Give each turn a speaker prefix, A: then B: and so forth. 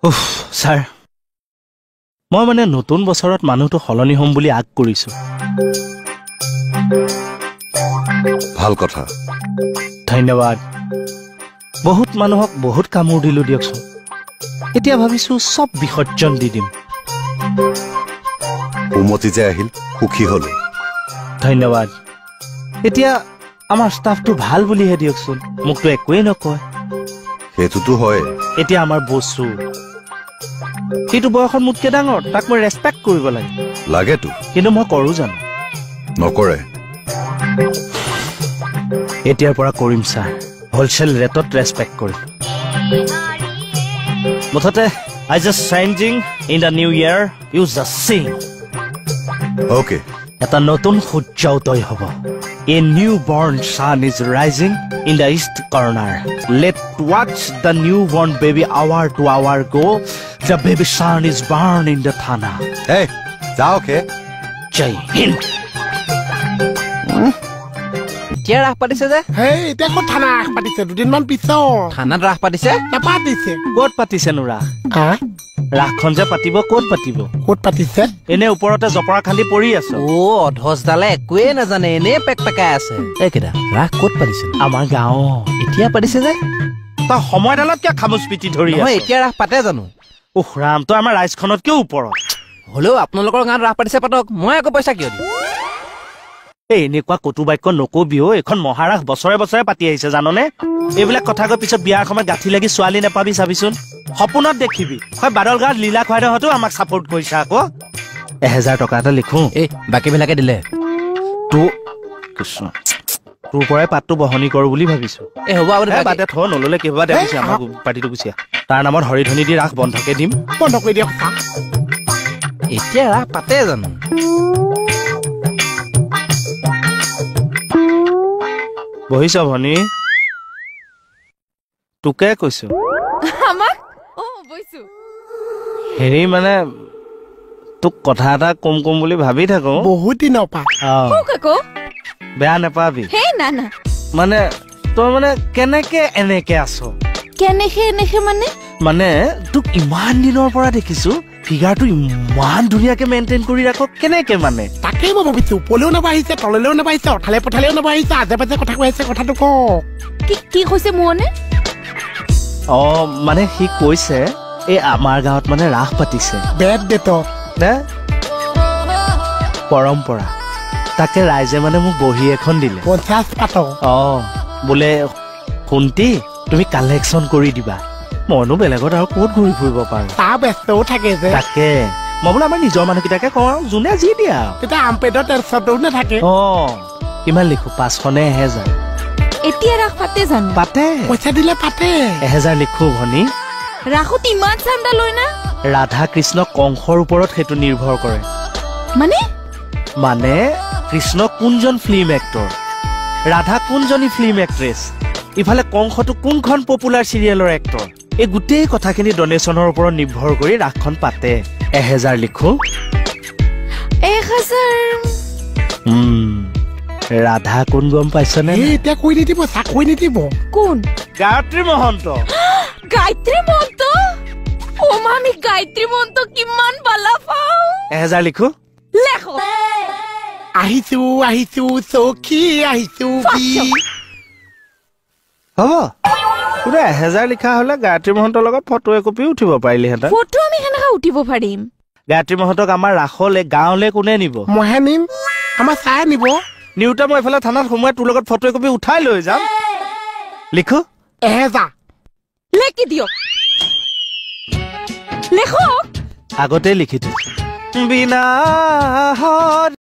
A: উফ স্যাৰ মই মানে নতুন বছৰত মানুহটো সলনি হ'ম বুলি আগ কৰিছো
B: ভাল কথা
A: ধন্যবাদ বহুত মানুহক বহুত কামোৰ দিলো দিয়কচোন এতিয়া ভাবিছো সব বিসৰ্জন দি দিম
B: উমতি যে আহিল সুখী হলো
A: ধন্যবাদ এতিয়া আমাৰ ষ্টাফটো ভাল বুলিহে দিয়কচোন মোকতো একোৱে নকয়
B: সেইটোতো হয়
A: এতিয়া আমাৰ বসু সেইটো বয়সত মোতকে ডাঙৰ তাক মই ৰেসপেক্ট কৰিব লাগে
B: লাগেতো
A: কিন্তু মই কৰো জানো
B: নকৰে
A: এতিয়াৰ পৰা কৰিম ছাৰ হোলসেল ৰেটত ৰেসপেক্ট কৰিম মুঠতে I just changing in the new year you just sing
B: okay
A: এটা নতুন সূৰ্য উদয় হ'ব a newborn sun is rising in the east corner let's watch the newborn baby hour to hour go the baby sun is born in the thana
B: hey যাও খে
A: jai hind
C: কিয় ৰাখ পাতিছে যে
D: হেই এতিয়া ক'ত থানা ৰাখ পাতিছে দুদিনমান পিছত
C: থানাত ৰাখ পাতিছে
D: নাপাতিছে
A: ক'ত পাতিছে নো ৰাখখন যে পাতিব ক'ত পাতিব
D: ক'ত পাতিছে
A: এনে ওপৰতে জপৰা খান্দি পৰি আছে
C: অ অধছডালে একোৱে নাজানে এনে পেক পেকাই আছে এইকেইটা ৰাখ ক'ত পাতিছে
A: আমাৰ গাঁও
C: এতিয়া পাতিছে যে
A: তই সময়ডালত কিয় খামুচ পিটি ধৰি
C: নহয়
A: আছে
C: এতিয়া ৰাখ পাতে জানো
A: উহ ৰাম তই আমাৰ ৰাইজখনত কিয় ওপৰত
C: হ'লেও আপোনালোকৰ গাঁৱত ৰাখ পাতিছে পাতক মই আকৌ পইচা কিয় দিম
A: এই এনেকুৱা কটু বাক্য নকবিও এখন মহাৰাস বছৰে বছৰে পাতি আহিছে জাননে এইবিলাক কথা কৈ পিছত বিয়াৰ সময়ত গাঁঠি লাগি ছোৱালী নেপাবি চাবিচোন সপোনত দেখিবি হয় বাদল গাঁৱত লীলা খুৱাইদেউহঁতো আমাক ছাপোৰ্ট কৰিছে আকৌ 1000 টকা এটা লিখো
C: এই বাকীবিলাকে দিলে
A: তোৰ পৰাই পাতটো বহনি কৰো বুলি ভাবিছো
C: এই হ'ব আৰু
A: বাদে থ নললে কি হবা দেখিছে আমাক পাৰ্টিটো গুচিয়া তাৰ নামত হৰিধনী দি ৰাস বন্ধকে দিম
D: বন্ধ কৰি দিয়ক
C: এতিয়া ৰাখ পাতে জানো
A: বহিছ ভনী তোকে কৈছো হেৰি মানে তোক কথা এটা কম বুলি ভাবি থাকো
D: বহুত দিনৰ পৰা
A: বেয়া নাপাবি মানে তই মানে কেনেকে এনেকে আছ মানে তোক ইমান দিনৰ পৰা দেখিছো ফিগাৰটো ইমান ধুনীয়াকে মেইনটেইন কৰি ৰাখ কেনেকে মানে
D: তাকেই মই ভাবিছো ওপৰলৈও নাবাঢ়িছে তললৈও নাবাঢ়িছে অঠালে পঠালেও নাবাঢ়িছে আজে পাজে কথা কৈ আছে কথাটো কওক
E: কি কৈছে মোনে
A: অ মানে সি কৈছে এই আমাৰ গাঁৱত মানে ৰাস পাতিছে
D: বেড ডেট
A: নে পৰম্পৰা তাকে ৰাইজে মানে মোক বহি এখন দিলে
D: 50 পাতক
A: অ বোলে শুনতি তুমি কালেকশ্যন কৰি দিবা মইনো বেলেগত আৰু ক'ত ঘূৰি ফুৰিব পাৰো
D: তাৰ ব্যস্তও থাকে যে
A: তাকে মই বোলে আমাৰ নিজৰ মানুহকেইটাকে কওঁ আৰু যোনে যি দিয়া
D: তেতিয়া আমপেডৰ টেনচনটোও নাথাকে
A: অ কিমান লিখো 500 নে 1000
E: এতিয়া ৰাখ পাতে জানো
A: পাতে
D: পইচা দিলে পাতে
A: 1000 লিখো ভনী
E: ৰাখত ইমান চান্দা লৈ না
A: ৰাধা কৃষ্ণ কংসৰ ওপৰত সেইটো নিৰ্ভৰ কৰে মানে কৃষ্ণ কোনজন ফিল্ম এক্টৰ ৰাধা কোনজনী ফিল্ম এক্ট্ৰেছ ইফালে কংসটো কোনখন পপুলাৰ চিৰিয়েলৰ এক্টৰ এই গোটেই কথাখিনি ডনেশ্যনৰ ওপৰত নিৰ্ভৰ কৰি ৰাসখন পাতে 1000 লিখো
E: 1000
A: ৰাধা কোন গম পাইছনে
D: এতিয়া কৈ নিদিব চাকৈ নিদিব
E: কোন
A: গায়ত্ৰী মহন্ত
E: গায়ত্ৰী মহন্ত ও মামি গায়ত্ৰী মহন্ত কিমান বালা পাও
A: 1000 লিখো
E: লেখো
D: আহিছো সখী আহিছো
A: হ'ব তোৰে 1000 লিখা হলে গায়ত্ৰী মহন্তৰ লগত ফটো একপি উঠিব পাৰিলিহেঁতেন
E: ফটো আমি কেনেকৈ উঠিব পাৰিম
A: গায়ত্ৰী মহন্তক আমাৰ ৰাসলে গাঁৱলে কোনে নিব
D: মইহে নিম আমাৰ চাই নিব
A: নিউটা মই এফালে থানাত সোমাই তোৰ লগত ফটো একপি উঠাই লৈ যাম লিখো
D: 1000
E: লেখি দিয়ক লেখক
A: আগতে লিখি দিওঁ বিনা